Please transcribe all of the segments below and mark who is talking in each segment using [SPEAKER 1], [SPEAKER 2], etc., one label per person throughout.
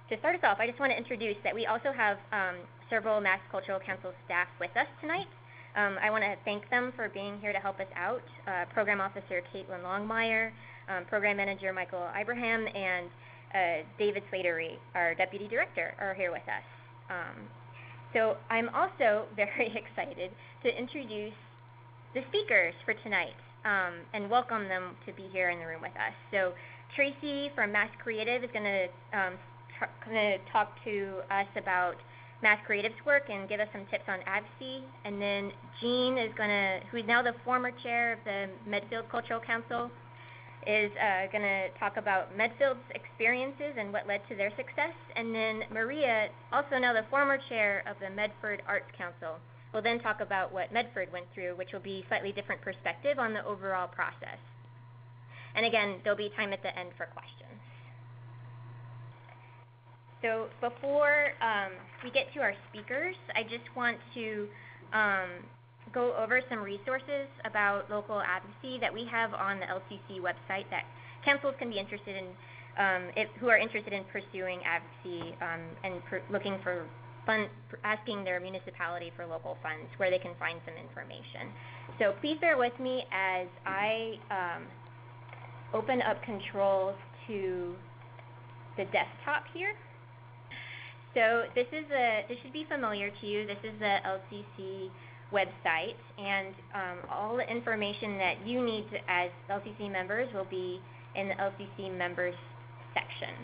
[SPEAKER 1] to start us off, I just want to introduce that we also have several Mass Cultural Council staff with us tonight. I want to thank them for being here to help us out. Program Officer Caitlin Longmire, Program Manager Michael Ibrahim, and David Slatery, our Deputy Director, are here with us. So I'm also very excited to introduce the speakers for tonight and welcome them to be here in the room with us. So Tracie from MASSCreative is going to talk to us about MASSCreative's work and give us some tips on advocacy. And then Jean is who is now the former chair of the Medfield Cultural Council, is going to talk about Medfield's experiences and what led to their success. And then Maria, also now the former chair of the Medford Arts Council, will then talk about what Medford went through, which will be slightly different perspective on the overall process. And again, there'll be time at the end for questions. So before we get to our speakers, I just want to go over some resources about local advocacy that we have on the LCC website that councils can be interested in, who are interested in pursuing advocacy and looking for asking their municipality for local funds where they can find some information. So please bear with me as I open up controls to the desktop here. So this should be familiar to you. This is the LCC website, and all the information that you need as LCC members will be in the LCC members section.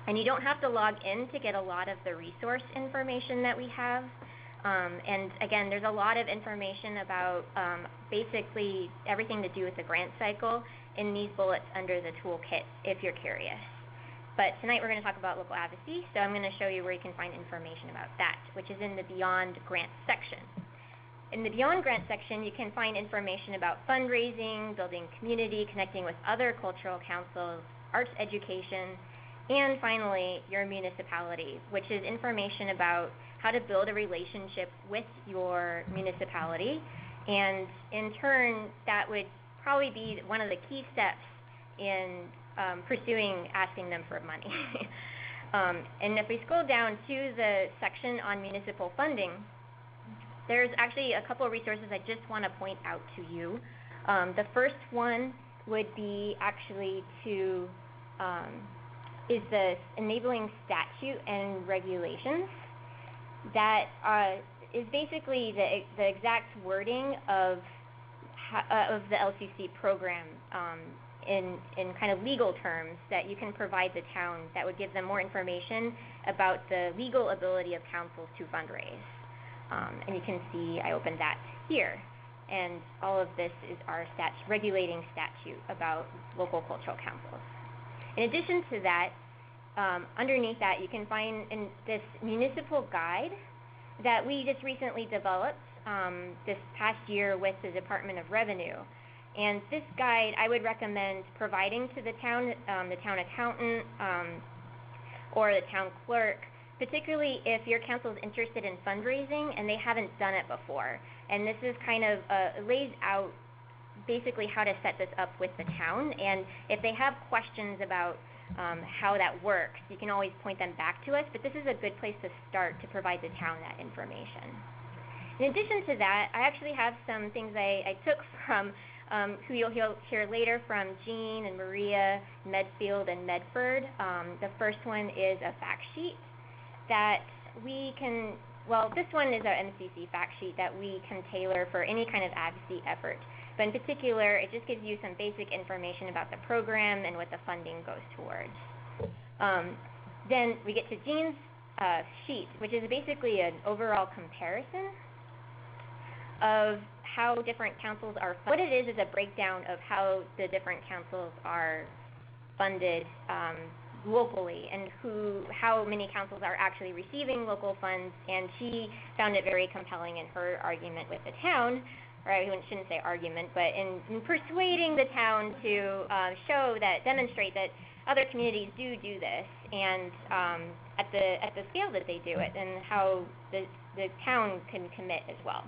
[SPEAKER 1] And you don't have to log in to get a lot of the resource information that we have. And again, there's a lot of information about basically everything to do with the grant cycle in these bullets under the toolkit if you're curious. But tonight we're going to talk about local advocacy, so I'm going to show you where you can find information about that, which is in the Beyond Grant section. In the Beyond Grant section, you can find information about fundraising, building community, connecting with other cultural councils, arts education, and finally, your municipality, which is information about how to build a relationship with your municipality. And in turn, that would probably be one of the key steps in pursuing asking them for money. And if we scroll down to the section on municipal funding, there's actually a couple of resources I just want to point out to you. The first one would be actually is the enabling statute and regulations that is basically the exact wording of the LCC program in kind of legal terms that you can provide the town that would give them more information about the legal ability of councils to fundraise. And you can see I opened that here. And all of this is our regulating statute about local cultural councils. In addition to that, underneath that, you can find in this municipal guide that we just recently developed this past year with the Department of Revenue. And this guide I would recommend providing to the town accountant or the town clerk, particularly if your council is interested in fundraising and they haven't done it before. And this is kind of lays out basically how to set this up with the town. And if they have questions about how that works, you can always point them back to us, but this is a good place to start to provide the town that information. In addition to that, I actually have some things I took from who you'll hear later from Jean and Maria, Medfield and Medford. The first one is a fact sheet that we can, this one is our MCC fact sheet that we can tailor for any kind of advocacy effort. But in particular, it just gives you some basic information about the program and what the funding goes towards. Then we get to Jean's sheet, which is basically an overall comparison of how different councils are funded. What it is a breakdown of how the different councils are funded locally and how many councils are actually receiving local funds. And she found it very compelling in her argument with the town, or I shouldn't say argument, but in persuading the town to demonstrate that other communities do this, and at the scale that they do it, and how the town can commit as well.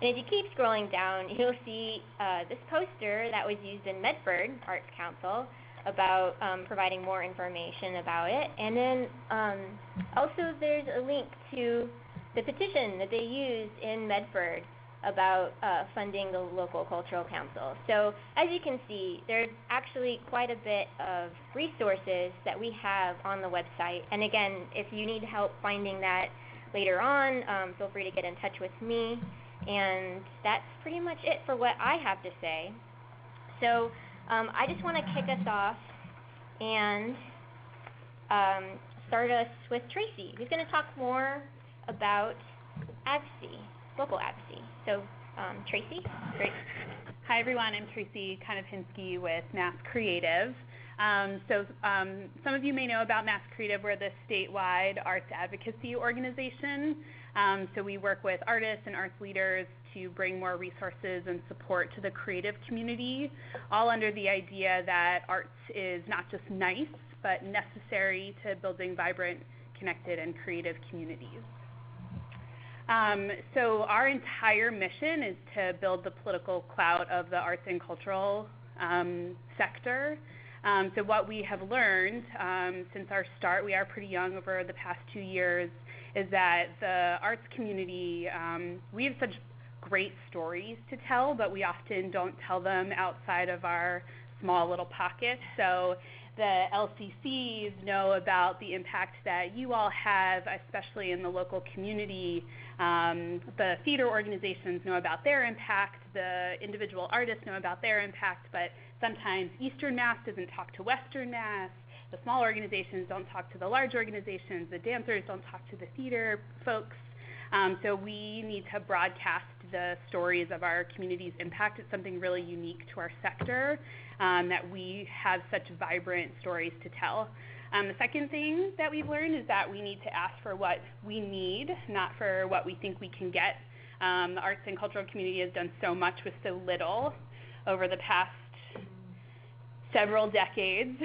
[SPEAKER 1] And if you keep scrolling down, you'll see this poster that was used in Medford Arts Council about providing more information about it. And then also there's a link to the petition that they used in Medford about funding the local cultural council. So as you can see, there's actually quite a bit of resources that we have on the website. And again, if you need help finding that later on, feel free to get in touch with me. And that's pretty much it for what I have to say. So I just want to kick us off and start us with Tracie, who's going to talk more about advocacy, local advocacy. So Tracie, great.
[SPEAKER 2] Hi everyone, I'm Tracie Konopinski with MASSCreative. Some of you may know about MASSCreative. We're the statewide arts advocacy organization. So we work with artists and arts leaders to bring more resources and support to the creative community, all under the idea that arts is not just nice, but necessary to building vibrant, connected, and creative communities. So our entire mission is to build the political clout of the arts and cultural sector. So what we have learned since our start, we are pretty young over the past 2 years, is that the arts community, we have such great stories to tell, but we often don't tell them outside of our small little pockets. So the LCCs know about the impact that you all have, especially in the local community. The theater organizations know about their impact. The individual artists know about their impact, but sometimes Eastern Mass doesn't talk to Western Mass. The small organizations don't talk to the large organizations. The dancers don't talk to the theater folks. So we need to broadcast the stories of our community's impact. It's something really unique to our sector, that we have such vibrant stories to tell. The second thing that we've learned is that we need to ask for what we need, not for what we think we can get. The arts and cultural community has done so much with so little over the past several decades.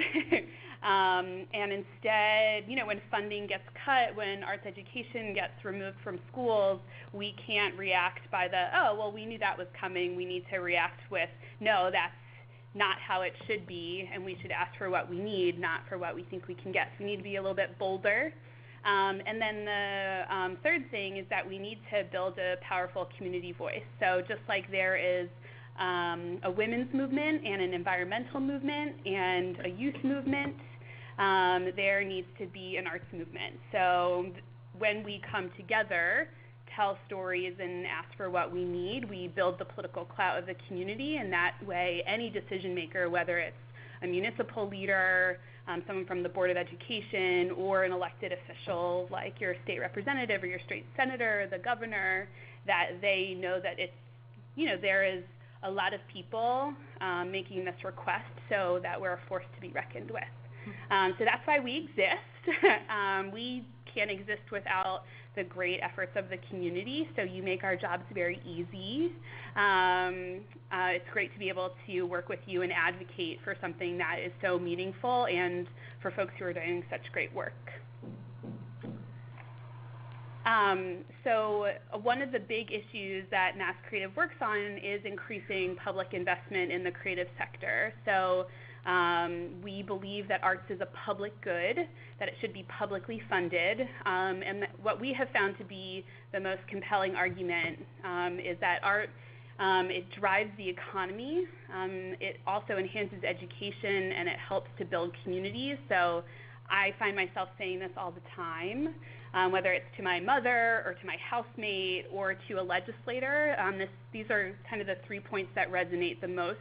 [SPEAKER 2] And instead, when funding gets cut, when arts education gets removed from schools, we can't react by we knew that was coming. We need to react with, no, that's not how it should be, and we should ask for what we need, not for what we think we can get. So we need to be a little bit bolder. And then the third thing is that we need to build a powerful community voice. So just like there is a women's movement and an environmental movement and a youth movement, there needs to be an arts movement. So when we come together, tell stories and ask for what we need, we build the political clout of the community, and that way any decision maker, whether it's a municipal leader, someone from the Board of Education, or an elected official like your state representative or your state senator, the governor, that they know that it's, there is a lot of people making this request, so that we're a force to be reckoned with. So that's why we exist. We can't exist without the great efforts of the community, so you make our jobs very easy. It's great to be able to work with you and advocate for something that is so meaningful and for folks who are doing such great work. So one of the big issues that MASSCreative works on is increasing public investment in the creative sector. So we believe that arts is a public good, that it should be publicly funded, and what we have found to be the most compelling argument is that art, it drives the economy, it also enhances education, and it helps to build communities. So I find myself saying this all the time, whether it's to my mother or to my housemate or to a legislator. These are kind of the 3 points that resonate the most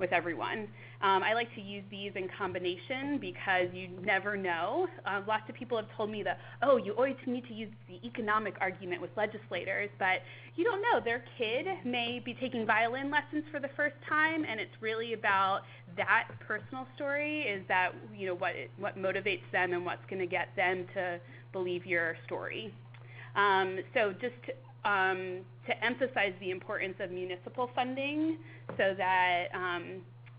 [SPEAKER 2] with everyone. I like to use these in combination because you never know. Lots of people have told me that, you always need to use the economic argument with legislators, but you don't know. Their kid may be taking violin lessons for the first time, and it's really about that personal story, is that what motivates them and what's going to get them to believe your story. So just to emphasize the importance of municipal funding, so that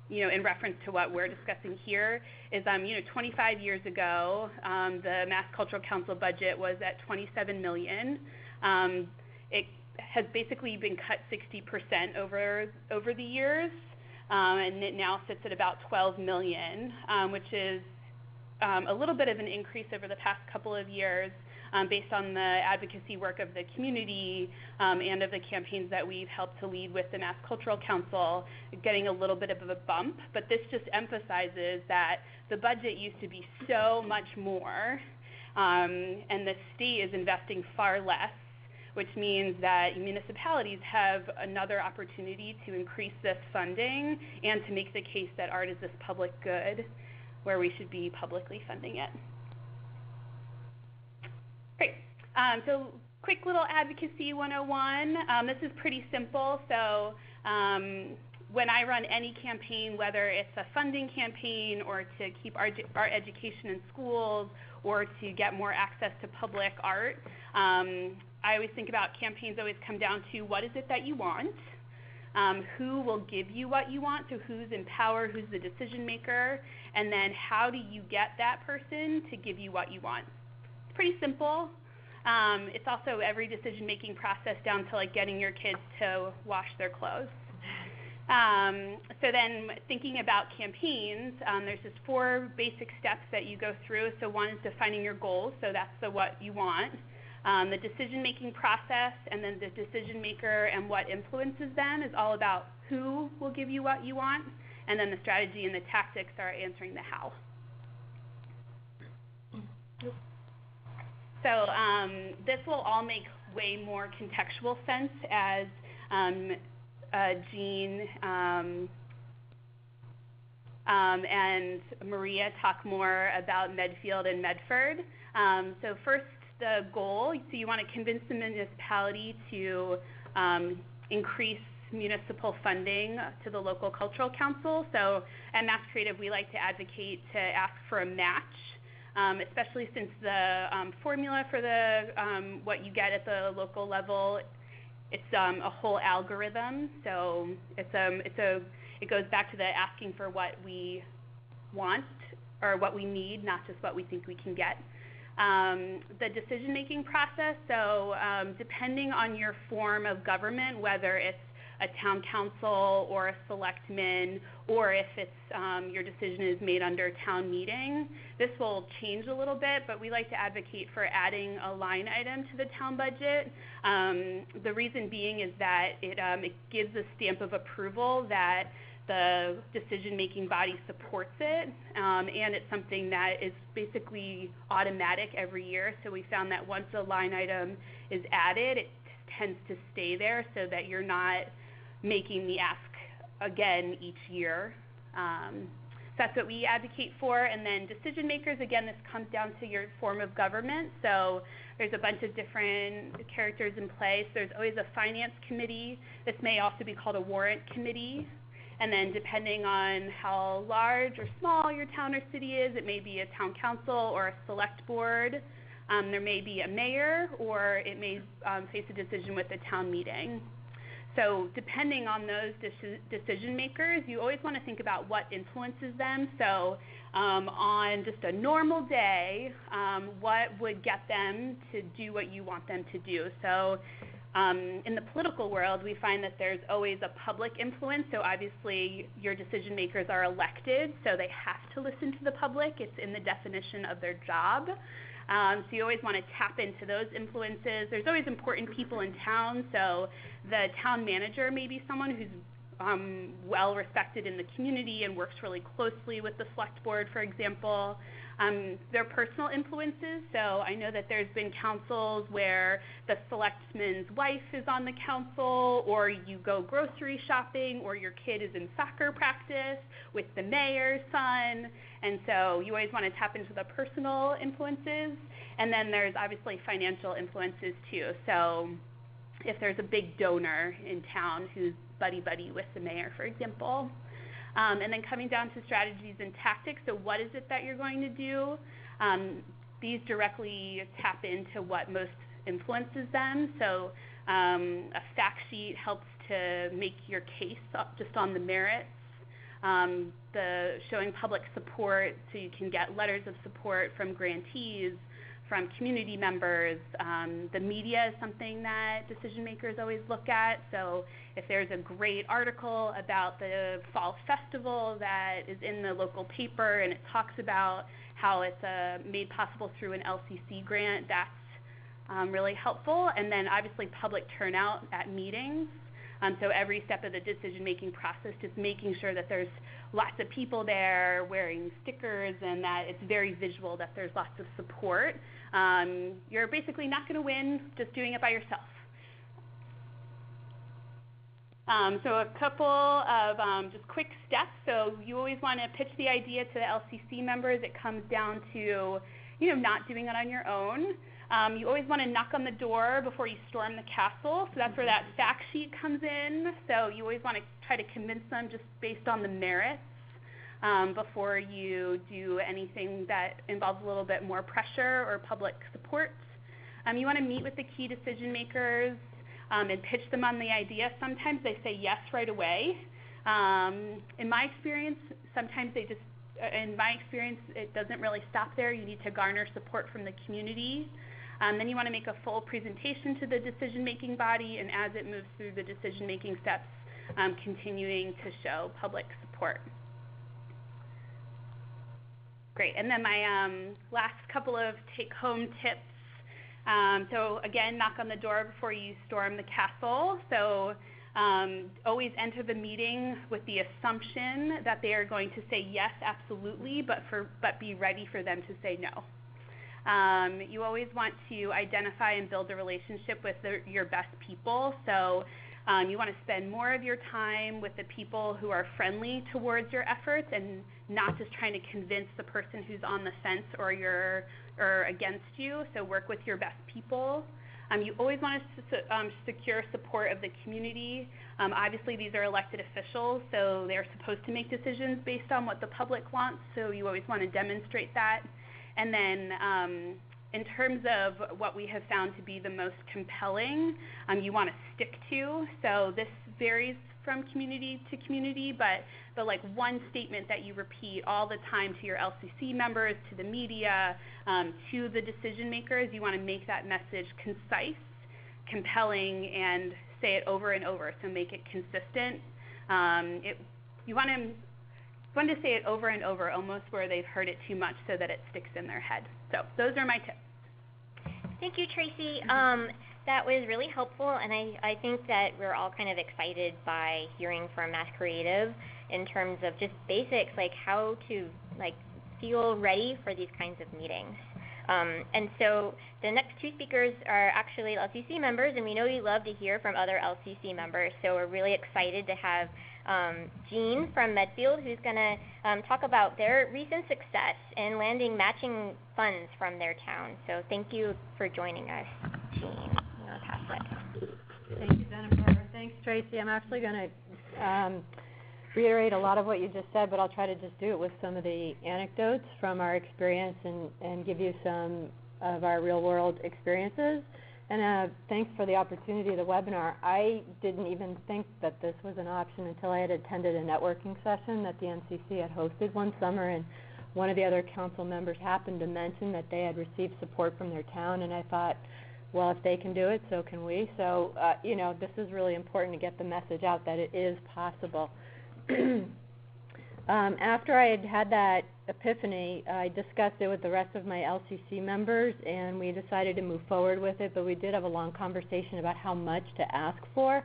[SPEAKER 2] in reference to what we're discussing here, is 25 years ago, the Mass Cultural Council budget was at $27 million. It has basically been cut 60% over the years. and it now sits at about $12 million, which is a little bit of an increase over the past couple of years based on the advocacy work of the community and of the campaigns that we've helped to lead with the Mass Cultural Council, getting a little bit of a bump. But this just emphasizes that the budget used to be so much more, and the state is investing far less, which means that municipalities have another opportunity to increase this funding and to make the case that art is this public good where we should be publicly funding it. Great. So quick little advocacy 101. This is pretty simple. So when I run any campaign, whether it's a funding campaign or to keep art education in schools or to get more access to public art, I always think about campaigns always come down to what is it that you want, who will give you what you want, so who's in power, who's the decision maker, and then how do you get that person to give you what you want. It's pretty simple. It's also every decision-making process down to like getting your kids to wash their clothes. So then thinking about campaigns, there's just 4 basic steps that you go through. So one is defining your goals, so that's the what you want. The decision-making process, and then the decision maker and what influences them is all about who will give you what you want, and then the strategy and the tactics are answering the how. So this will all make way more contextual sense as Jean and Maria talk more about Medfield and Medford. So first, the goal, so you want to convince the municipality to increase municipal funding to the local cultural council. So at MASSCreative, we like to advocate to ask for a match, especially since the formula for the what you get at the local level, it's a whole algorithm. So it goes back to the asking for what we want or what we need, not just what we think we can get. The decision-making process, so depending on your form of government, whether it's a town council or a selectman, or if it's your decision is made under town meeting, this will change a little bit, but we like to advocate for adding a line item to the town budget. The reason being is that it gives a stamp of approval that the decision-making body supports it, and it's something that is basically automatic every year. So we found that once a line item is added, it tends to stay there so that you're not making the ask again each year. So that's what we advocate for. And then decision makers, again, this comes down to your form of government. So there's a bunch of different characters in place. There's always a finance committee. This may also be called a warrant committee. And then depending on how large or small your town or city is, it may be a town council or a select board. There may be a mayor, or it may face a decision with a town meeting. So depending on those decision makers, you always want to think about what influences them. So on just a normal day, what would get them to do what you want them to do? So in the political world, we find that there's always a public influence. So obviously your decision makers are elected, so they have to listen to the public. It's in the definition of their job. So you always want to tap into those influences. There's always important people in town. So the town manager may be someone who's well respected in the community and works really closely with the select board, for example. Their personal influences, so I know that there's been councils where the selectman's wife is on the council, or you go grocery shopping, or your kid is in soccer practice with the mayor's son, and so you always want to tap into the personal influences. And then there's obviously financial influences too, so if there's a big donor in town who's buddy-buddy with the mayor, for example. And then coming down to strategies and tactics, so what is it that you're going to do? These directly tap into what most influences them. So a fact sheet helps to make your case just on the merits. The showing public support, so you can get letters of support from grantees, from community members. The media is something that decision makers always look at. So if there's a great article about the fall festival that is in the local paper and it talks about how it's made possible through an LCC grant, that's really helpful. And then obviously public turnout at meetings. So every step of the decision-making process, just making sure that there's lots of people there wearing stickers and that it's very visual, that there's lots of support. You're basically not going to win just doing it by yourself. So a couple of just quick steps. So you always want to pitch the idea to the LCC members. It comes down to, not doing it on your own. You always want to knock on the door before you storm the castle. So that's where that fact sheet comes in. So you always want to try to convince them just based on the merits before you do anything that involves a little bit more pressure or public support. You want to meet with the key decision makers and pitch them on the idea. Sometimes they say yes right away. In my experience, sometimes they just, it doesn't really stop there. You need to garner support from the community. Then you want to make a full presentation to the decision-making body, and as it moves through the decision-making steps, continuing to show public support. Great, and then my last couple of take-home tips. So again, knock on the door before you storm the castle. So always enter the meeting with the assumption that they are going to say yes, absolutely, but be ready for them to say no. You always want to identify and build a relationship with your best people. So you want to spend more of your time with the people who are friendly towards your efforts and not just trying to convince the person who's on the fence or against you. So work with your best people. You always want to secure support of the community. Obviously, these are elected officials, so they're supposed to make decisions based on what the public wants, so you always want to demonstrate that. And then in terms of what we have found to be the most compelling, you want to stick to. So this varies from community to community, but like one statement that you repeat all the time to your LCC members, to the media, to the decision makers, you want to make that message concise, compelling, and say it over and over, so make it consistent. You want to say it over and over, almost where they've heard it too much so that it sticks in their head. So those are my tips.
[SPEAKER 1] Thank you, Tracie. That was really helpful, and I think that we're all kind of excited by hearing from MASSCreative in terms of just basics, like how to feel ready for these kinds of meetings. And so the next two speakers are actually LCC members, and we know you love to hear from other LCC members, so we're really excited to have Jean from Medfield, who's going to talk about their recent success in landing matching funds from their town. So thank you for joining us, Jean. I'm going to pass that.
[SPEAKER 3] Thank you, Jennifer. Thanks, Tracie. I'm actually going to reiterate a lot of what you just said, but I'll try to just do it with some of the anecdotes from our experience and give you some of our real-world experiences. And thanks for the opportunity of the webinar. I didn't even think that this was an option until I had attended a networking session that the NCC had hosted one summer, and one of the other council members happened to mention that they had received support from their town, and I thought, well, if they can do it, so can we. So, this is really important to get the message out that it is possible. After I had that epiphany, I discussed it with the rest of my LCC members, and we decided to move forward with it, but we did have a long conversation about how much to ask for.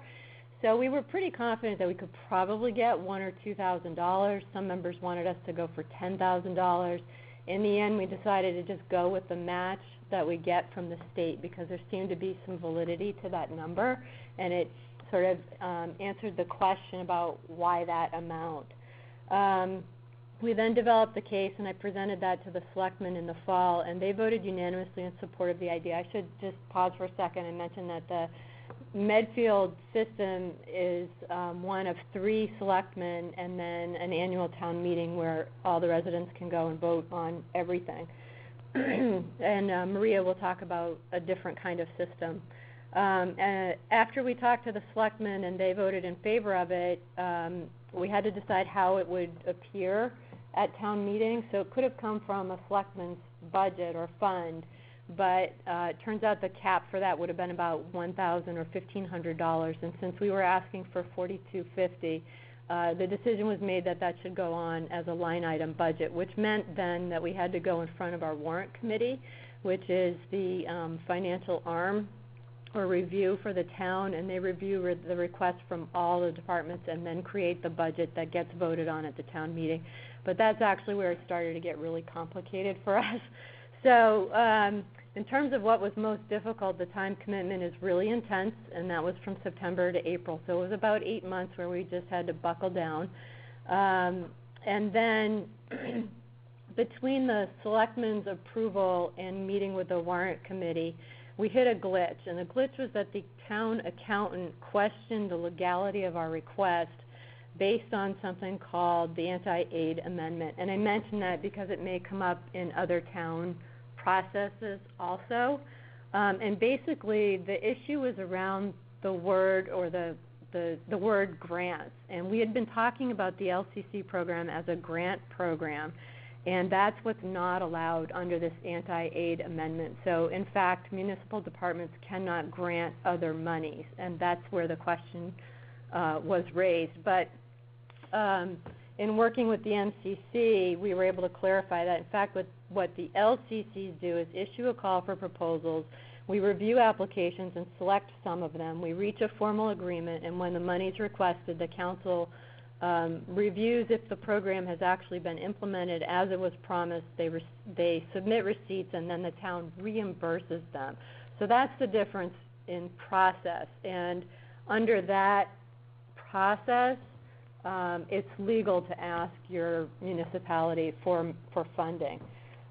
[SPEAKER 3] So we were pretty confident that we could probably get $1,000 or $2,000. Some members wanted us to go for $10,000. In the end, we decided to just go with the match that we get from the state because there seemed to be some validity to that number, and it sort of answered the question about why that amount. We then developed the case, and I presented that to the selectmen in the fall, and they voted unanimously in support of the idea. I should just pause for a second and mention that the Medfield system is one of 3 selectmen and then an annual town meeting where all the residents can go and vote on everything. And Maria will talk about a different kind of system. After we talked to the selectmen and they voted in favor of it, we had to decide how it would appear at town meeting. So it could have come from a selectman's budget or fund, but it turns out the cap for that would have been about $1,000 or $1,500, and since we were asking for $4,250, the decision was made that that should go on as a line item budget, which meant then that we had to go in front of our warrant committee, which is the financial arm or review for the town, and they review the requests from all the departments and then create the budget that gets voted on at the town meeting. But that's actually where it started to get really complicated for us. So in terms of what was most difficult, the time commitment is really intense, and that was from September to April. So it was about 8 months where we just had to buckle down. And then between the selectmen's approval and meeting with the warrant committee, we hit a glitch. And the glitch was that the town accountant questioned the legality of our request based on something called the anti-aid amendment. And I mention that because it may come up in other town processes also. And basically the issue was around the word or the word grants. And we had been talking about the LCC program as a grant program, and that's what's not allowed under this anti-aid amendment. So in fact, municipal departments cannot grant other monies, and that's where the question was raised. But in working with the MCC, we were able to clarify that. In fact, what the LCCs do is issue a call for proposals. We review applications and select some of them. We reach a formal agreement, and when the money is requested, the council reviews if the program has actually been implemented as it was promised. They submit receipts, and then the town reimburses them. So that's the difference in process. And under that process, it's legal to ask your municipality for funding.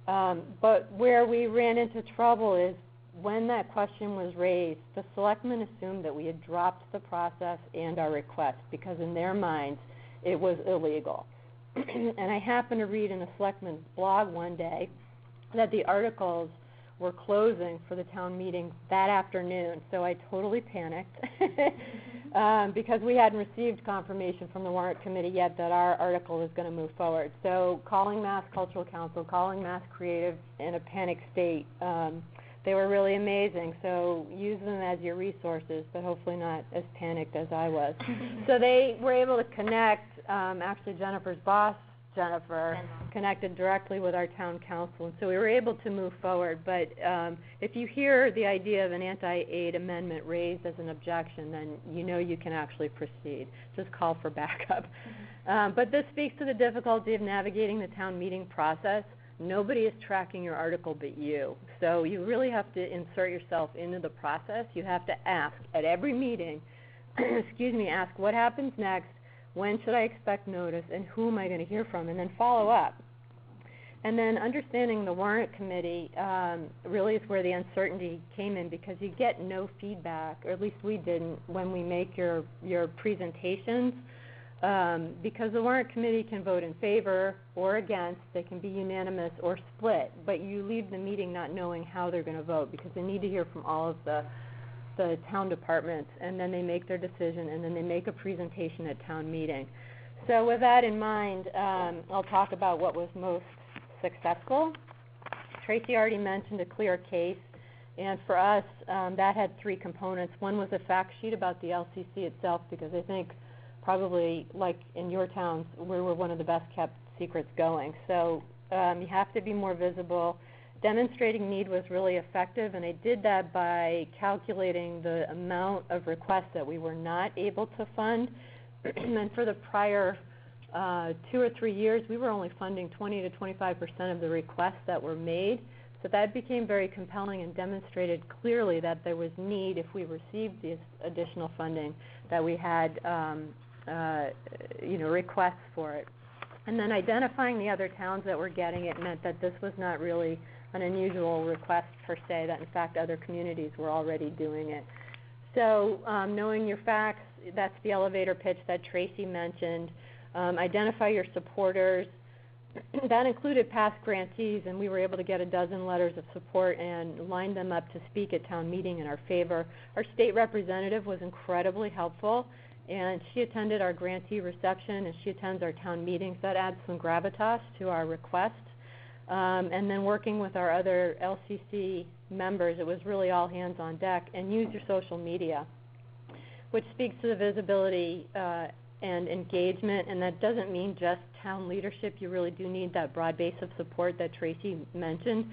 [SPEAKER 3] But where we ran into trouble is when that question was raised, the selectmen assumed that we had dropped the process and our request because in their minds it was illegal. And I happened to read in a selectman's blog one day that the articles were closing for the town meeting that afternoon, so I totally panicked because we hadn't received confirmation from the warrant committee yet that our article was going to move forward. So calling Mass Cultural Council, calling MASSCreative in a panic state, they were really amazing, so use them as your resources, but hopefully not as panicked as I was. So they were able to connect, actually Jennifer's boss, Jennifer, connected directly with our town council, and so we were able to move forward. But if you hear the idea of an anti-aid amendment raised as an objection, then you know you can actually proceed. Just call for backup. But this speaks to the difficulty of navigating the town meeting process. Nobody is tracking your article but you. So you really have to insert yourself into the process. You have to ask at every meeting, ask what happens next, when should I expect notice, and who am I going to hear from, and then follow up. And then understanding the warrant committee really is where the uncertainty came in, because you get no feedback, or at least we didn't, when we make your presentations. Because the warrant committee can vote in favor or against, they can be unanimous or split, but you leave the meeting not knowing how they're going to vote because they need to hear from all of the town departments, and then they make their decision, and then they make a presentation at town meeting. So with that in mind, I'll talk about what was most successful. Tracie already mentioned a clear case, and for us, that had 3 components. One was a fact sheet about the LCC itself, because I think probably, like in your towns, we were one of the best kept secrets going. So you have to be more visible. Demonstrating need was really effective, and I did that by calculating the amount of requests that we were not able to fund. And for the prior 2 or 3 years, we were only funding 20 to 25% of the requests that were made. So that became very compelling and demonstrated clearly that there was need if we received this additional funding, that we had requests for it. And then identifying the other towns that were getting it meant that this was not really an unusual request per se, that in fact other communities were already doing it. So knowing your facts, that's the elevator pitch that Tracie mentioned. Identify your supporters. That included past grantees, and we were able to get 12 letters of support and line them up to speak at town meeting in our favor. Our state representative was incredibly helpful, and she attended our grantee reception, and she attends our town meetings. That adds some gravitas to our request. And then working with our other LCC members, it was really all hands on deck, and use your social media, which speaks to the visibility and engagement, and that doesn't mean just town leadership. You really do need that broad base of support that Tracie mentioned.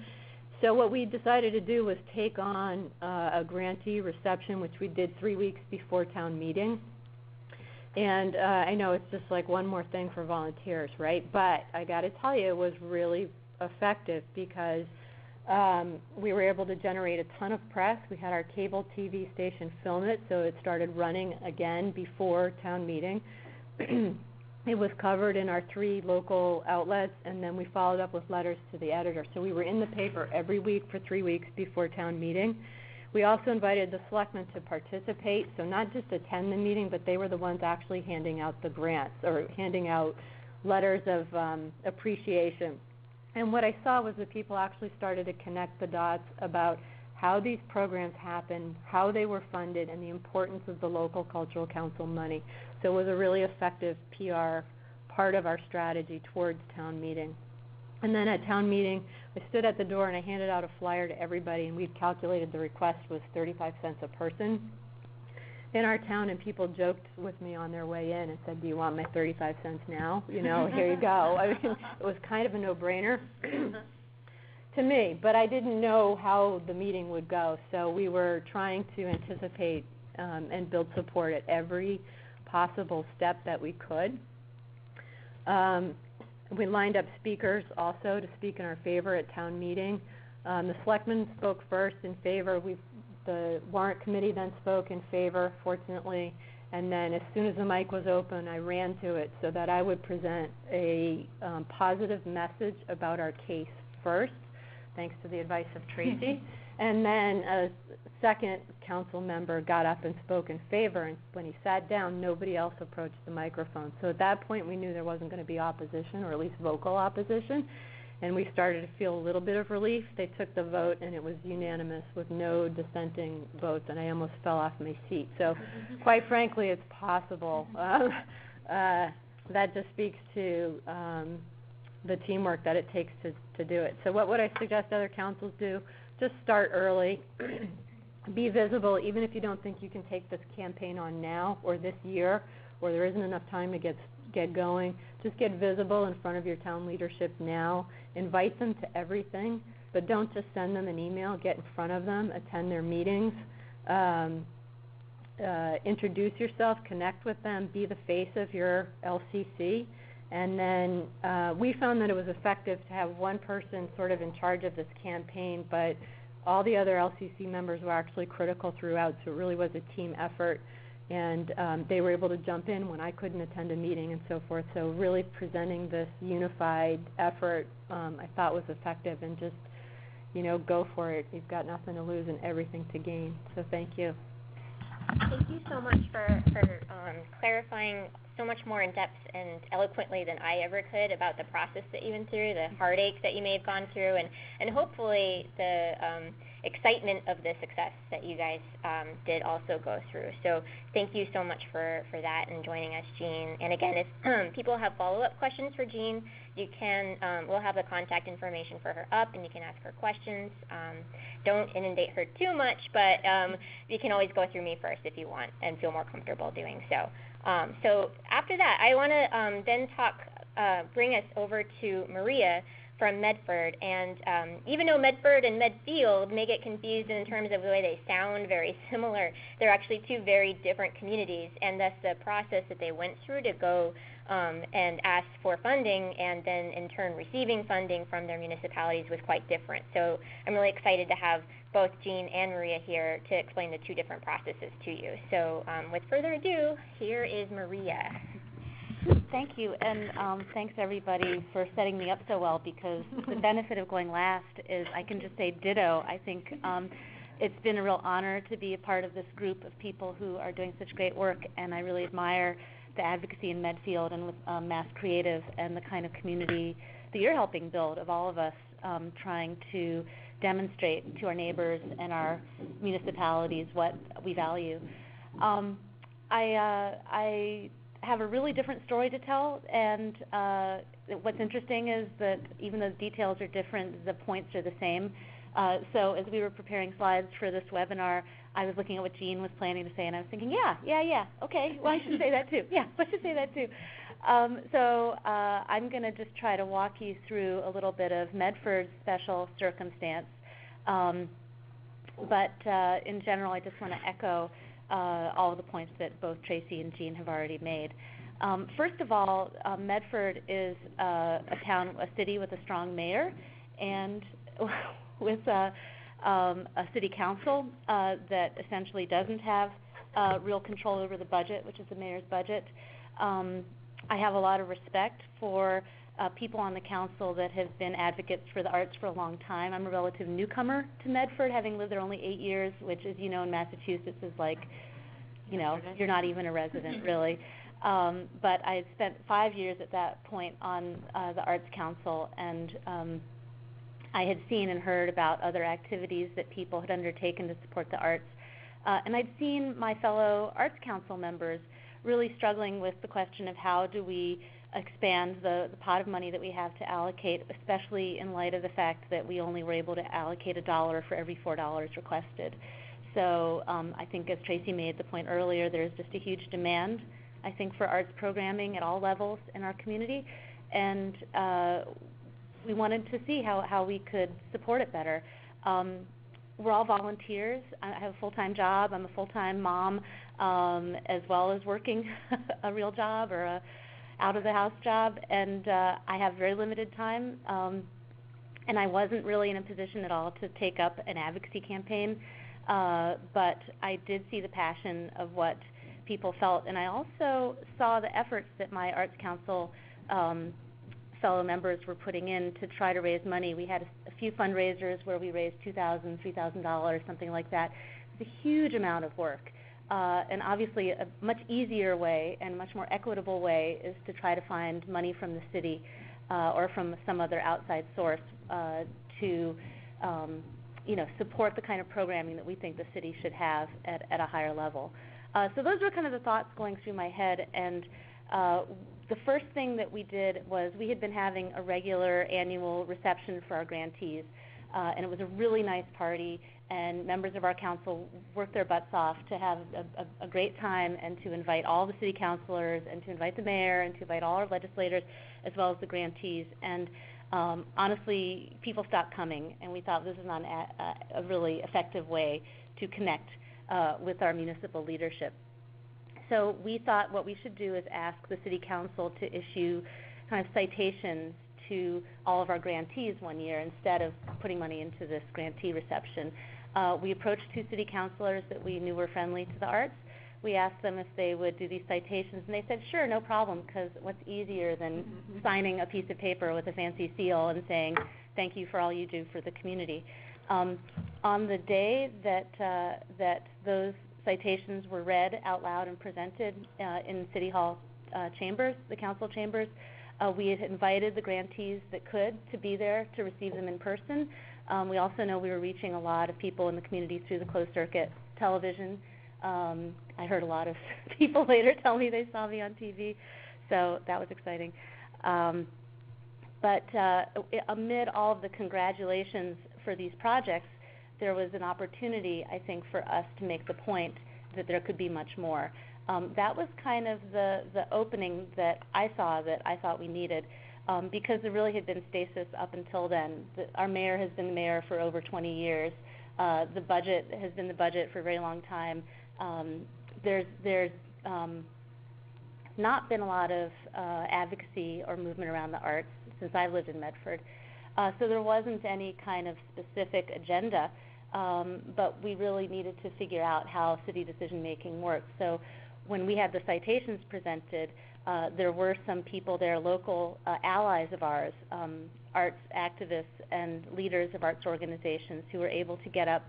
[SPEAKER 3] So what we decided to do was take on a grantee reception, which we did 3 weeks before town meeting. And I know it's just like one more thing for volunteers, right? But I got to tell you, it was really effective because we were able to generate a ton of press. We had our cable TV station film it, so it started running again before town meeting. It was covered in our 3 local outlets, and then we followed up with letters to the editor. So we were in the paper every week for 3 weeks before town meeting. We also invited the selectmen to participate, so not just attend the meeting, but they were the ones actually handing out the grants or handing out letters of appreciation. And what I saw was that people actually started to connect the dots about how these programs happened, how they were funded, and the importance of the local cultural council money. So it was a really effective PR part of our strategy towards town meeting. And then at town meeting, I stood at the door and I handed out a flyer to everybody, and we'd calculated the request was 35 cents a person in our town, and people joked with me on their way in and said, "Do you want my 35 cents now? You know, here you go." I mean, it was kind of a no-brainer to me, but I didn't know how the meeting would go, so we were trying to anticipate and build support at every possible step that we could. We lined up speakers also to speak in our favor at town meeting. The selectmen spoke first in favor. The warrant committee then spoke in favor, fortunately, and then as soon as the mic was open, I ran to it so that I would present a positive message about our case first, thanks to the advice of Tracie. And then a second council member got up and spoke in favor, and when he sat down, nobody else approached the microphone. So at that point, we knew there wasn't going to be opposition, or at least vocal opposition, and we started to feel a little bit of relief. They took the vote, and it was unanimous with no dissenting votes, and I almost fell off my seat. So quite frankly, it's possible. That just speaks to the teamwork that it takes to do it. So what would I suggest other councils do? Just start early. Be visible, even if you don't think you can take this campaign on now or this year, or there isn't enough time to get going. Just get visible in front of your town leadership now. Invite them to everything, but don't just send them an email. Get in front of them, attend their meetings, introduce yourself, connect with them, be the face of your LCC. And then we found that it was effective to have one person sort of in charge of this campaign, but all the other LCC members were actually critical throughout, so it really was a team effort. And they were able to jump in when I couldn't attend a meeting and so forth. So really presenting this unified effort I thought was effective, and just, you know, go for it. You've got nothing to lose and everything to gain. So thank you.
[SPEAKER 1] Thank you so much for clarifying so much more in depth and eloquently than I ever could about the process that you went through, the heartache that you may have gone through, and hopefully the excitement of the success that you guys did also go through. So thank you so much for that and joining us, Jean. And again, if people have follow-up questions for Jean, you can, we'll have the contact information for her up, and you can ask her questions. Don't inundate her too much, but you can always go through me first if you want and feel more comfortable doing so. So after that, I want to then bring us over to Maria from Medford. And even though Medford and Medfield may get confused in terms of the way they sound very similar, they're actually two very different communities, and thus the process that they went through to go and ask for funding and then in turn receiving funding from their municipalities was quite different. So I'm really excited to have both Jean and Maria here to explain the two different processes to you. So with further ado, here is Maria.
[SPEAKER 4] Thank you, and thanks everybody for setting me up so well, because the benefit of going last is I can just say ditto. I think it's been a real honor to be a part of this group of people who are doing such great work, and I really admire the advocacy in Medfield and with MASSCreative and the kind of community that you're helping build of all of us trying to demonstrate to our neighbors and our municipalities what we value. I have a really different story to tell, and what's interesting is that even though the details are different, the points are the same. So as we were preparing slides for this webinar, I was looking at what Jean was planning to say, and I was thinking, yeah, okay, well, I should say that too. Yeah, I should say that too. So I'm going to just try to walk you through a little bit of Medford's special circumstance. But in general, I just want to echo all of the points that both Tracie and Jean have already made. First of all, Medford is a city with a strong mayor, and with a city council that essentially doesn't have real control over the budget, which is the mayor's budget. I have a lot of respect for people on the council that have been advocates for the arts for a long time. I'm a relative newcomer to Medford, having lived there only 8 years, which, as you know, in Massachusetts is like, you're not even a resident, really. But I had spent 5 years at that point on the Arts Council, and I had seen and heard about other activities that people had undertaken to support the arts. And I'd seen my fellow Arts Council members really struggling with the question of how do we expand the pot of money that we have to allocate, especially in light of the fact that we only were able to allocate $1 for every $4 requested. So I think, as Tracie made the point earlier, there's just a huge demand, I think, for arts programming at all levels in our community, and we wanted to see how we could support it better. We're all volunteers. I have a full-time job. I'm a full-time mom, as well as working a real job or a out-of-the-house job, and I have very limited time, and I wasn't really in a position at all to take up an advocacy campaign, but I did see the passion of what people felt, and I also saw the efforts that my Arts Council fellow members were putting in to try to raise money. We had a few fundraisers where we raised $2,000, $3,000, something like that. It's a huge amount of work. And obviously a much easier way and much more equitable way is to try to find money from the city or from some other outside source to support the kind of programming that we think the city should have at a higher level. So those were kind of the thoughts going through my head, and the first thing that we did was we had been having a regular annual reception for our grantees, and it was a really nice party, and members of our council worked their butts off to have a great time and to invite all the city councilors and to invite the mayor and to invite all our legislators as well as the grantees. And honestly, people stopped coming, and we thought this is not a really effective way to connect with our municipal leadership. So we thought what we should do is ask the city council to issue kind of citations to all of our grantees one year instead of putting money into this grantee reception. We approached 2 city councilors that we knew were friendly to the arts. We asked them if they would do these citations, and they said, sure, no problem, because what's easier than signing a piece of paper with a fancy seal and saying, thank you for all you do for the community. On the day that those citations were read out loud and presented in City Hall chambers, the council chambers, we had invited the grantees that could to be there to receive them in person. We also know we were reaching a lot of people in the community through the closed circuit television. I heard a lot of people later tell me they saw me on TV, so that was exciting. But amid all of the congratulations for these projects, there was an opportunity, I think, for us to make the point that there could be much more. That was kind of the opening that I saw that I thought we needed, because there really had been stasis up until then. Our mayor has been the mayor for over 20 years. The budget has been the budget for a very long time. There's not been a lot of advocacy or movement around the arts since I've lived in Medford. So there wasn't any kind of specific agenda, but we really needed to figure out how city decision-making works. So when we had the citations presented, there were some people there, local allies of ours, arts activists and leaders of arts organizations who were able to get up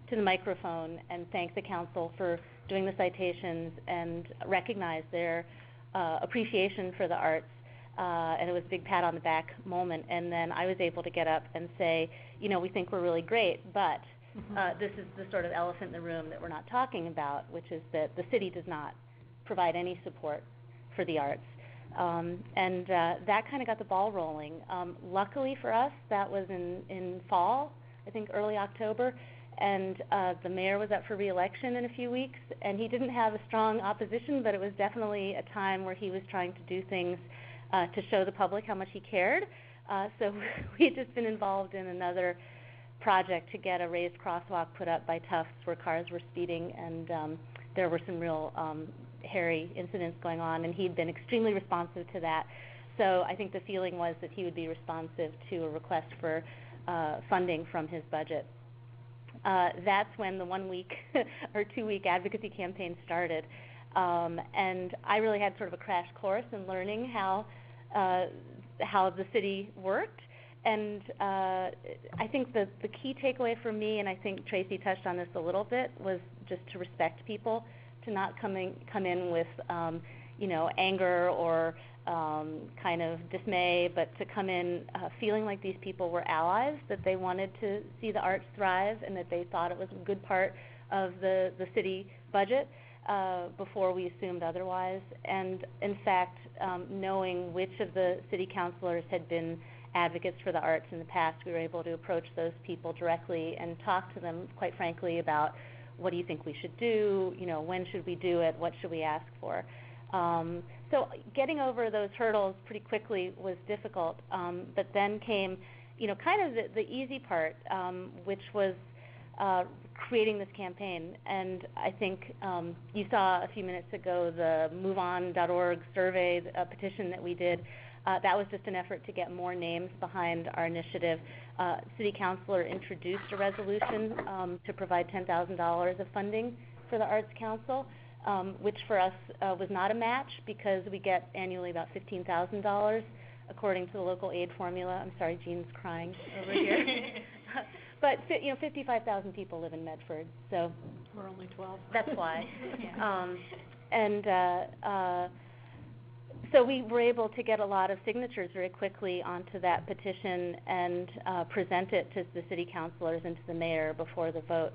[SPEAKER 4] to the microphone and thank the council for doing the citations and recognize their appreciation for the arts. And it was a big pat on the back moment. And then I was able to get up and say, we think we're really great, but this is the sort of elephant in the room that we're not talking about, which is that the city does not provide any support for the arts. And that kind of got the ball rolling. Luckily for us, that was in fall I think early October, and the mayor was up for re-election in a few weeks, and he didn't have a strong opposition, but it was definitely a time where he was trying to do things to show the public how much he cared. So we had just been involved in another project to get a raised crosswalk put up by Tufts where cars were speeding, and there were some real hairy incidents going on, and he'd been extremely responsive to that. So I think the feeling was that he would be responsive to a request for funding from his budget. That's when the 1 week or 2 week advocacy campaign started, and I really had sort of a crash course in learning how the city worked. And I think the key takeaway for me, and I think Tracie touched on this a little bit, was just to respect people, to not come in with anger or kind of dismay, but to come in feeling like these people were allies, that they wanted to see the arts thrive, and that they thought it was a good part of the city budget before we assumed otherwise. And in fact, knowing which of the city councilors had been advocates for the arts in the past, we were able to approach those people directly and talk to them, quite frankly, about what do you think we should do, when should we do it, what should we ask for. So getting over those hurdles pretty quickly was difficult, but then came, kind of the easy part, which was creating this campaign. And I think you saw a few minutes ago the MoveOn.org survey, a petition that we did. That was just an effort to get more names behind our initiative. City Councilor introduced a resolution to provide $10,000 of funding for the Arts Council, which for us was not a match because we get annually about $15,000 according to the local aid formula. I'm sorry, Jean's crying over here. But 55,000 people live in Medford, so
[SPEAKER 3] We're only 12.
[SPEAKER 4] that's why. So we were able to get a lot of signatures very quickly onto that petition and present it to the city councilors and to the mayor before the vote.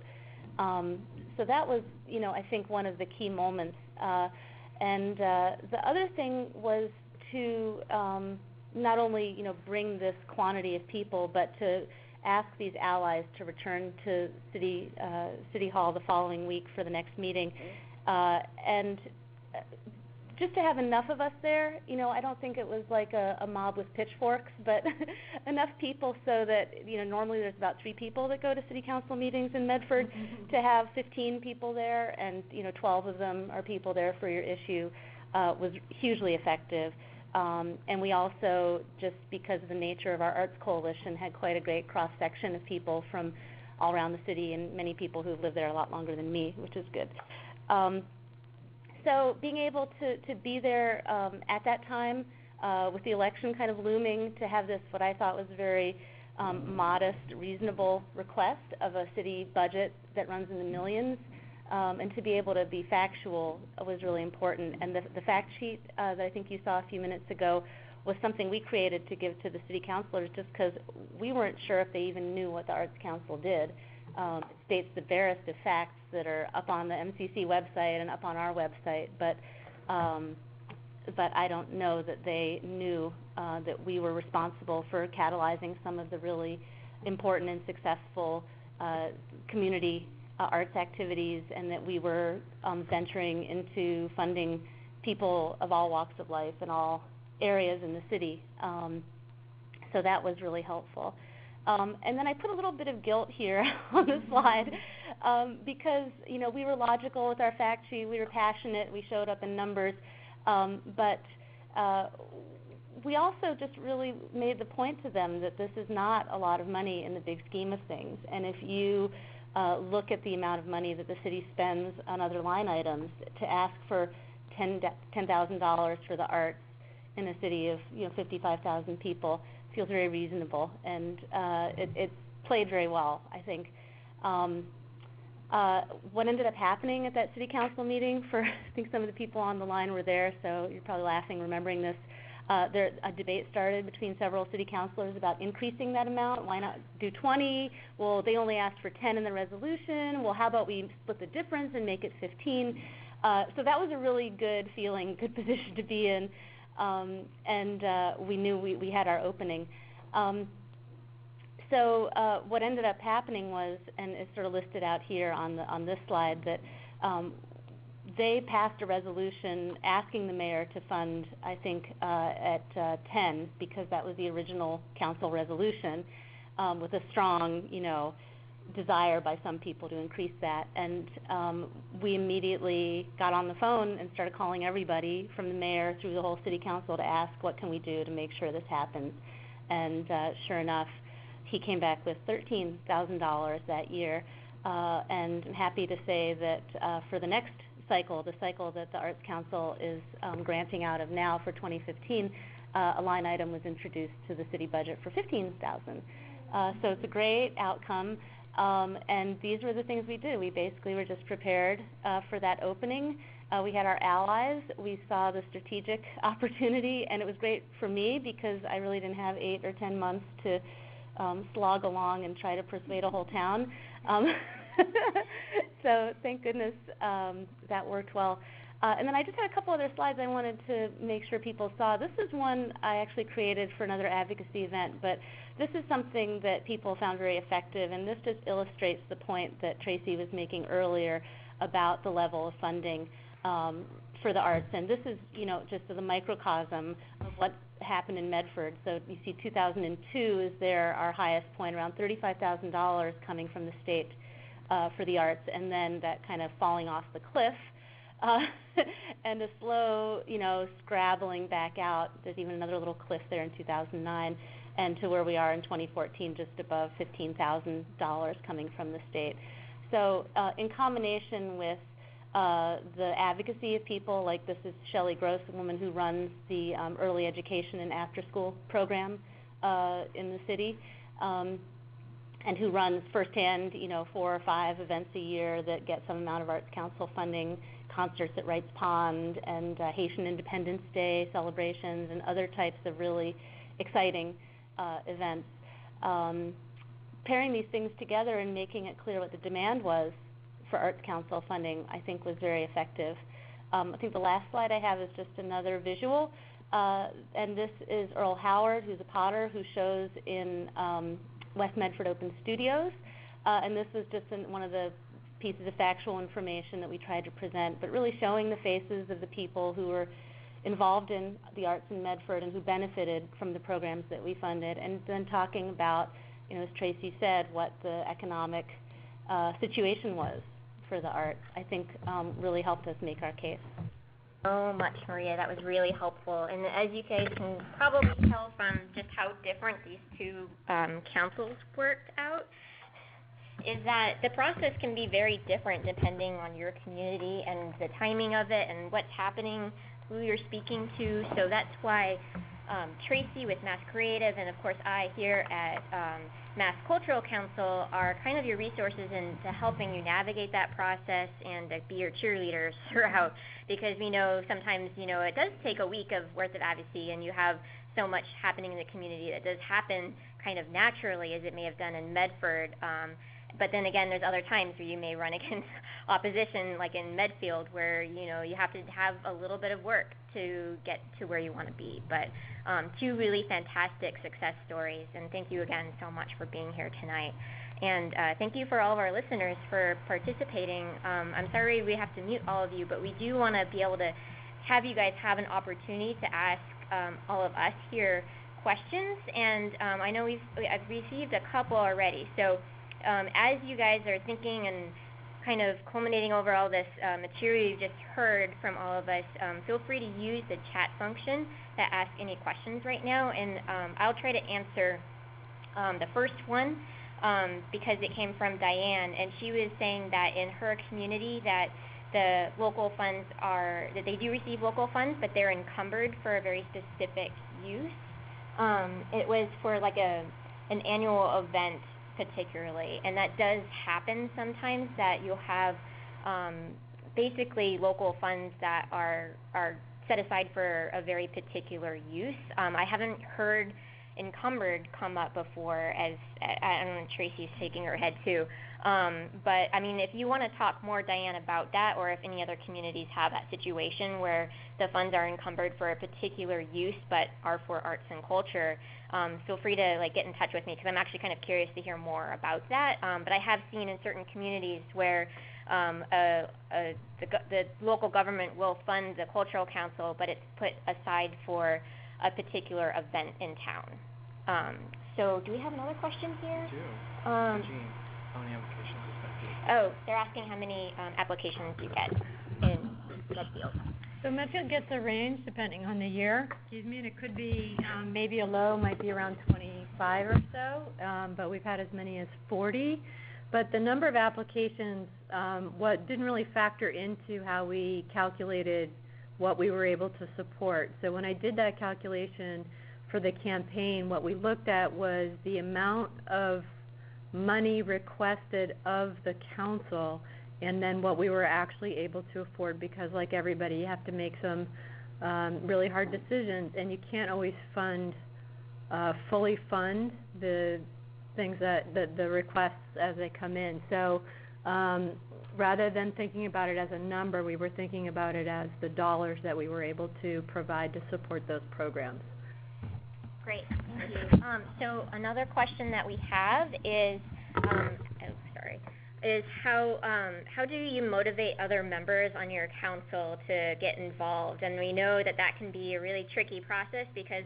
[SPEAKER 4] So that was, I think one of the key moments. And the other thing was to not only, bring this quantity of people, but to ask these allies to return to City Hall the following week for the next meeting. And just to have enough of us there, I don't think it was like a mob with pitchforks, but enough people so that, normally there's about 3 people that go to city council meetings in Medford, to have 15 people there and, 12 of them are people there for your issue, was hugely effective. And we also, just because of the nature of our arts coalition, had quite a great cross-section of people from all around the city, and many people who've lived there a lot longer than me, which is good. So being able to be there at that time, with the election kind of looming, to have this, what I thought was a very modest, reasonable request of a city budget that runs in the millions, and to be able to be factual was really important. And the fact sheet that I think you saw a few minutes ago was something we created to give to the city councilors, just because we weren't sure if they even knew what the Arts Council did. It states the barest of facts that are up on the MCC website and up on our website, but I don't know that they knew that we were responsible for catalyzing some of the really important and successful community arts activities, and that we were venturing into funding people of all walks of life in all areas in the city. So that was really helpful. And then I put a little bit of guilt here on the slide because, we were logical with our fact sheet, we were passionate, we showed up in numbers, but we also just really made the point to them that this is not a lot of money in the big scheme of things. And if you look at the amount of money that the city spends on other line items, to ask for $10,000 for the arts in a city of 55,000 people feels very reasonable, and it played very well, I think. What ended up happening at that city council meeting, for I think some of the people on the line were there, so you're probably laughing remembering this. A debate started between several city councilors about increasing that amount. Why not do 20? Well, they only asked for 10 in the resolution. Well, how about we split the difference and make it 15? So that was a really good feeling, good position to be in. And we knew we had our opening. So what ended up happening was, and it's sort of listed out here on this slide, that they passed a resolution asking the mayor to fund, I think, at 10, because that was the original council resolution, with a strong, desire by some people to increase that. And we immediately got on the phone and started calling everybody from the mayor through the whole city council to ask, what can we do to make sure this happens? And sure enough, he came back with $13,000 that year. And I'm happy to say that for the next cycle, the cycle that the Arts Council is granting out of now for 2015, a line item was introduced to the city budget for $15,000. So it's a great outcome. And these were the things we did. We basically were just prepared for that opening. We had our allies. We saw the strategic opportunity, and it was great for me because I really didn't have 8 or 10 months to slog along and try to persuade a whole town. So thank goodness that worked well. And then I just had a couple other slides I wanted to make sure people saw. This is one I actually created for another advocacy event, but this is something that people found very effective, and this just illustrates the point that Tracie was making earlier about the level of funding for the arts. And this is, just the microcosm of what happened in Medford. So you see 2002 is there, our highest point, around $35,000 coming from the state for the arts, and then that kind of falling off the cliff. And a slow, scrabbling back out. There's even another little cliff there in 2009, and to where we are in 2014, just above $15,000 coming from the state. So in combination with the advocacy of people, like this is Shelley Gross, a woman who runs the early education and after-school program in the city, and who runs firsthand, 4 or 5 events a year that get some amount of Arts Council funding, concerts at Wrights Pond, and Haitian Independence Day celebrations, and other types of really exciting events. Pairing these things together and making it clear what the demand was for Arts Council funding, I think, was very effective. I think the last slide I have is just another visual, and this is Earl Howard, who's a potter who shows in West Medford Open Studios, and this was just one of the pieces of factual information that we tried to present, but really showing the faces of the people who were involved in the arts in Medford and who benefited from the programs that we funded, and then talking about, as Tracie said, what the economic situation was for the arts, I think really helped us make our case.
[SPEAKER 1] So much, Maria. That was really helpful. And as you guys can probably tell from just how different these two councils worked out, is that the process can be very different depending on your community and the timing of it and what's happening, who you're speaking to. So that's why Tracie with MASSCreative and, of course, I here at Medfield Cultural Council are kind of your resources into helping you navigate that process and to be your cheerleaders throughout, because we know sometimes, it does take a week of worth of advocacy and you have so much happening in the community that does happen kind of naturally as it may have done in Medford. But then again, there's other times where you may run against opposition, like in Medfield, where you have to have a little bit of work to get to where you want to be. But 2 really fantastic success stories, and thank you again so much for being here tonight. And thank you for all of our listeners for participating. I'm sorry we have to mute all of you, but we do want to be able to have you guys have an opportunity to ask all of us here questions. And I know I've received a couple already. So as you guys are thinking and kind of culminating over all this material you've just heard from all of us, feel free to use the chat function to ask any questions right now, and I'll try to answer the first one because it came from Diane, and she was saying that in her community that the local funds that they do receive local funds, but they're encumbered for a very specific use. It was for like an annual event particularly, and that does happen sometimes, that you'll have basically local funds that are set aside for a very particular use. I haven't heard encumbered come up before, as I don't know, Tracie's shaking her head too, But I mean, if you want to talk more, Diane, about that, or if any other communities have that situation where the funds are encumbered for a particular use but are for arts and culture, feel free to get in touch with me, because I'm actually kind of curious to hear more about that. But I have seen in certain communities where the local government will fund the cultural council, but it's put aside for a particular event in town. So do we have another question here?
[SPEAKER 5] We do. Jean, how many applications is Medfield?
[SPEAKER 1] Oh, they're asking how many applications you get in Medfield.
[SPEAKER 3] So Medfield gets a range depending on the year, and it could be maybe a low might be around 25 or so, but we've had as many as 40. But the number of applications, what didn't really factor into how we calculated what we were able to support. So when I did that calculation for the campaign, what we looked at was the amount of money requested of the council, and then what we were actually able to afford, because like everybody, you have to make some really hard decisions, and you can't always fully fund the things the requests as they come in. So rather than thinking about it as a number, we were thinking about it as the dollars that we were able to provide to support those programs.
[SPEAKER 1] Great, thank you. So another question that we have is, how do you motivate other members on your council to get involved? And we know that can be a really tricky process, because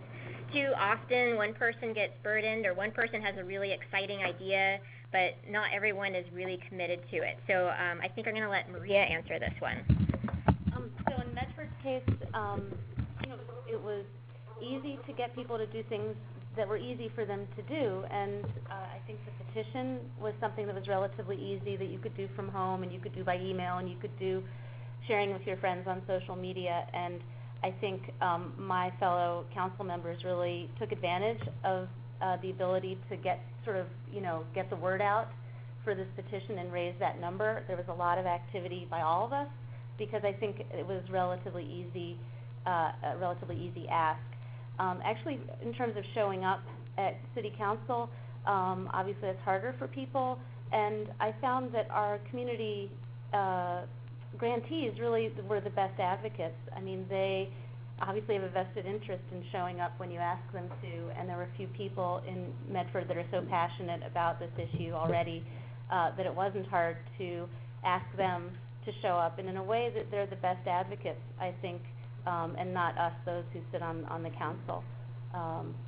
[SPEAKER 1] too often one person gets burdened, or one person has a really exciting idea, but not everyone is really committed to it. So I think I'm going to let Maria answer this one.
[SPEAKER 4] So in Medford's case, it was easy to get people to do things that were easy for them to do, and I think the petition was something that was relatively easy, that you could do from home, and you could do by email, and you could do sharing with your friends on social media. And I think my fellow council members really took advantage of the ability to get get the word out for this petition and raise that number. There was a lot of activity by all of us, because I think it was a relatively easy ask. Actually, in terms of showing up at City Council, obviously it's harder for people, and I found that our community grantees really were the best advocates. I mean, they obviously have a vested interest in showing up when you ask them to, and there were a few people in Medford that are so passionate about this issue already that it wasn't hard to ask them to show up, and in a way that they're the best advocates, I think, and not us, those who sit on the council,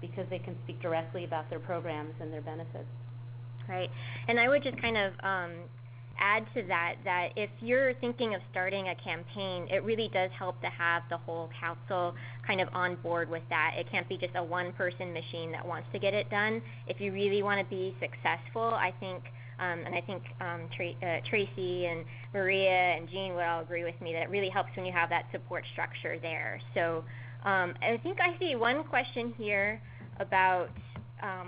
[SPEAKER 4] because they can speak directly about their programs and their benefits.
[SPEAKER 1] Right, and I would just kind of add to that if you're thinking of starting a campaign, it really does help to have the whole council kind of on board with that. It can't be just a one-person machine that wants to get it done. If you really want to be successful, I think Tracie and Maria and Jean would all agree with me that it really helps when you have that support structure there. So I think I see one question here about,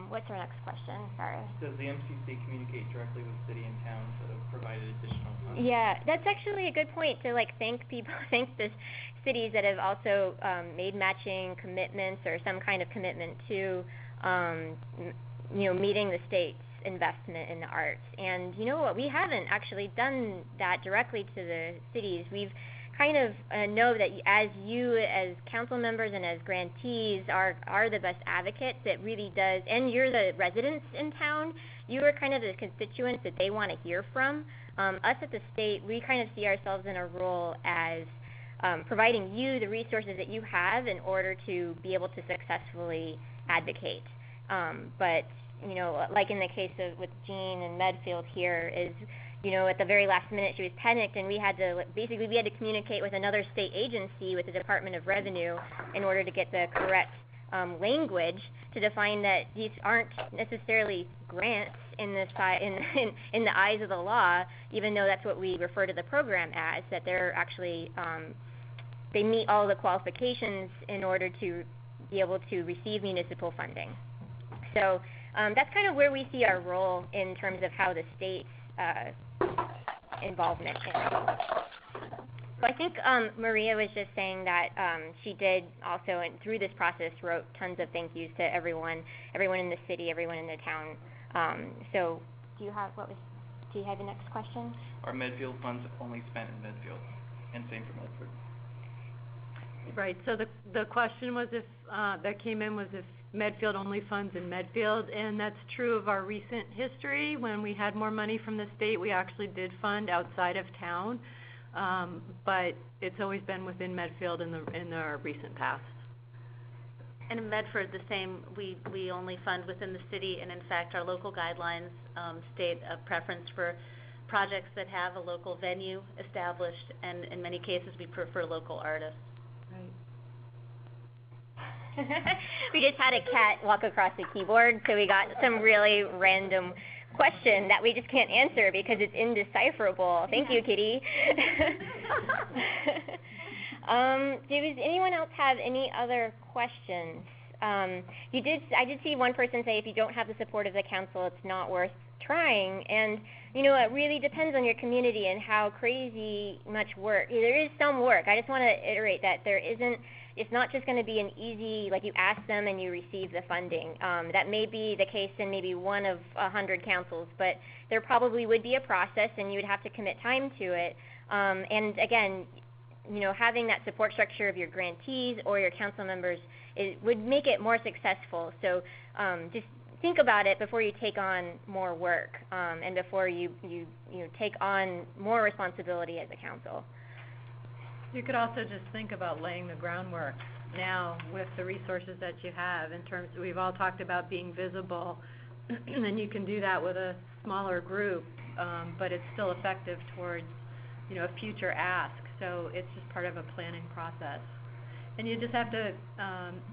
[SPEAKER 1] what's our next question? Sorry.
[SPEAKER 5] Does the MCC communicate directly with city and towns that have provided additional funds?
[SPEAKER 1] Yeah, that's actually a good point to thank the cities that have also made matching commitments or some kind of commitment to meeting the state's investment in the arts. And you know what, we haven't actually done that directly to the cities. We've kind of know that as council members and as grantees are the best advocates, it really does, and you're the residents in town, you are kind of the constituents that they want to hear from. Us at the state, we kind of see ourselves in a role as providing you the resources that you have in order to be able to successfully advocate. But like in the case with Jean and Medfield here, is at the very last minute she was panicked, and we had to communicate with another state agency, with the Department of Revenue, in order to get the correct language to define that these aren't necessarily grants in the eyes of the law, even though that's what we refer to the program as, that they're actually they meet all the qualifications in order to be able to receive municipal funding. So that's kind of where we see our role in terms of how the state's involvement is. So I think Maria was just saying that she did also, and through this process, wrote tons of thank yous to everyone in the city, everyone in the town. So do you have, what was? do you have the next question?
[SPEAKER 5] Are Medfield funds only spent in Medfield? And same for Medford.
[SPEAKER 3] Right, so the question was if, that came in was if Medfield only funds in Medfield, and that's true of our recent history. When we had more money from the state, we actually did fund outside of town, but it's always been within Medfield in the recent past.
[SPEAKER 4] And in Medford, the same, we only fund within the city, and in fact, our local guidelines state a preference for projects that have a local venue established, and in many cases, we prefer local artists.
[SPEAKER 3] Right.
[SPEAKER 1] We just had a cat walk across the keyboard, so we got some really random question that we just can't answer because it's indecipherable. Thank you, Kitty. Does anyone else have any other questions? I did see one person say if you don't have the support of the council, it's not worth trying. And you know, it really depends on your community and how crazy much work. There is some work. I just want to iterate that it's not just going to be an easy, like you ask them and you receive the funding. That may be the case in maybe one of 100 councils, but there probably would be a process and you would have to commit time to it. And again, you know, having that support structure of your grantees or your council members would make it more successful. So just think about it before you take on more work and before you take on more responsibility as a council.
[SPEAKER 3] You could also just think about laying the groundwork now with the resources that you have. In terms, we've all talked about being visible, and you can do that with a smaller group, but it's still effective towards, you know, a future ask. So it's just part of a planning process. And you just have to,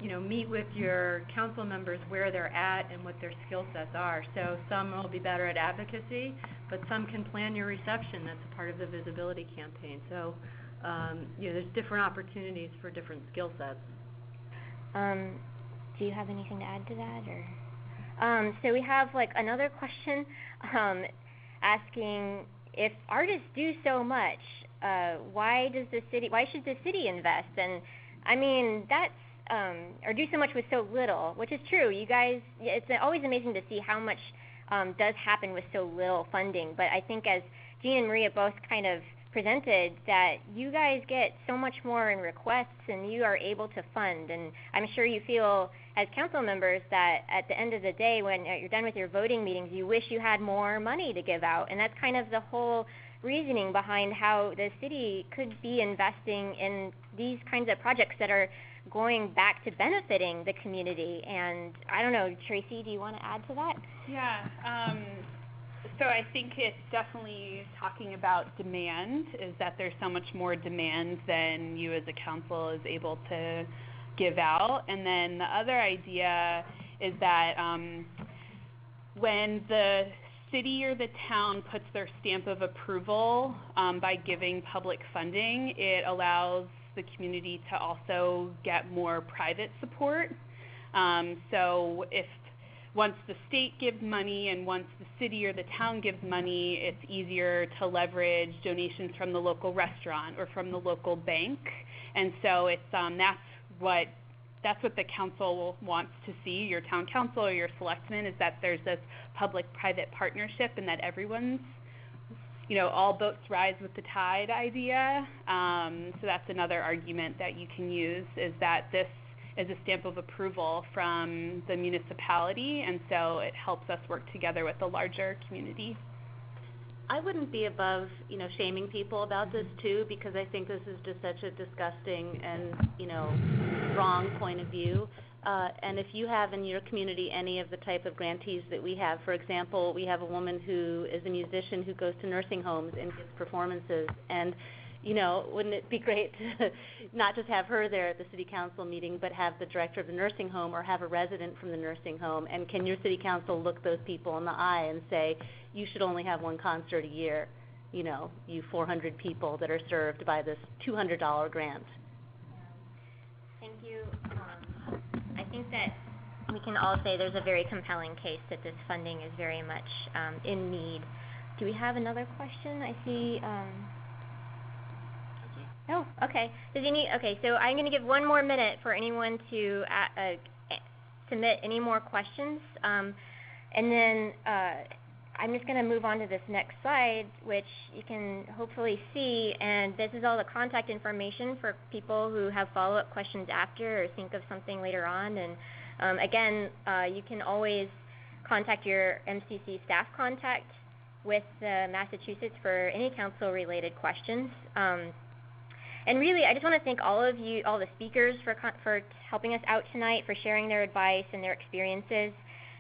[SPEAKER 3] you know, meet with your council members where they're at and what their skill sets are. So some will be better at advocacy, but some can plan your reception. That's a part of the visibility campaign. So, you know, there's different opportunities for different skill sets.
[SPEAKER 1] Do you have anything to add to that, or? So we have like another question asking if artists do so much, why should the city invest? And I mean, that's, or do so much with so little, which is true. You guys, it's always amazing to see how much does happen with so little funding. But I think as Jean and Maria both kind of presented, that you guys get so much more in requests and you are able to fund. And I'm sure you feel as council members that at the end of the day, when you're done with your voting meetings, you wish you had more money to give out. And that's kind of the whole reasoning behind how the city could be investing in these kinds of projects that are going back to benefiting the community. And I don't know, Tracie, do you want to add to that?
[SPEAKER 2] Yeah, so I think it's definitely talking about demand, is that there's so much more demand than you as a council is able to give out. And then the other idea is that when the city or the town puts their stamp of approval by giving public funding, it allows the community to also get more private support. So if once the state gives money and once the city or the town gives money, it's easier to leverage donations from the local restaurant or from the local bank. And so it's that's what the council wants to see, your town council or your selectmen, is that there's this public-private partnership and that everyone's, you know, all boats rise with the tide idea. So that's another argument that you can use, is that this is a stamp of approval from the municipality, and so it helps us work together with the larger community.
[SPEAKER 4] I wouldn't be above, you know, shaming people about this too, because I think this is just such a disgusting and, you know, wrong point of view. And if you have in your community any of the type of grantees that we have, for example, we have a woman who is a musician who goes to nursing homes and gives performances, and you know, wouldn't it be great to not just have her there at the city council meeting, but have the director of the nursing home or have a resident from the nursing home? And can your city council look those people in the eye and say, you should only have one concert a year, you know, you 400 people that are served by this $200 grant?
[SPEAKER 1] Thank you. I think that we can all say there's a very compelling case that this funding is very much in need. Do we have another question? I see. Oh, okay. Okay, so I'm going to give one more minute for anyone to submit any more questions. And then I'm just going to move on to this next slide, which you can hopefully see, and this is all the contact information for people who have follow-up questions after or think of something later on. And again, you can always contact your MCC staff contact with Massachusetts for any council-related questions. And really, I just want to thank all of you, all the speakers for helping us out tonight, for sharing their advice and their experiences,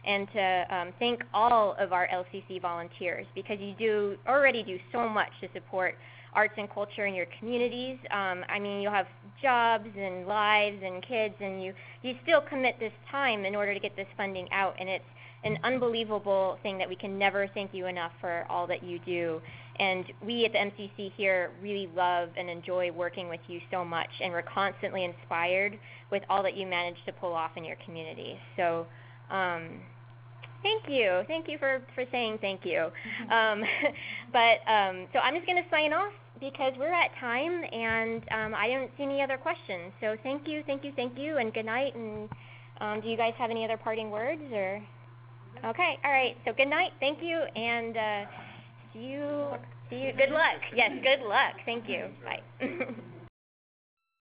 [SPEAKER 1] and to thank all of our LCC volunteers, because you already do so much to support arts and culture in your communities. I mean, you have jobs and lives and kids, and you still commit this time in order to get this funding out, and it's an unbelievable thing that we can never thank you enough for all that you do. And we at the MCC here really love and enjoy working with you so much, and we're constantly inspired with all that you manage to pull off in your community. So thank you for saying thank you. So I'm just going to sign off because we're at time, and I don't see any other questions. So thank you, and good night. And do you guys have any other parting words? Or okay, all right. So good night, thank you, and see you. Good luck. Yes, good luck. Thank you. Bye.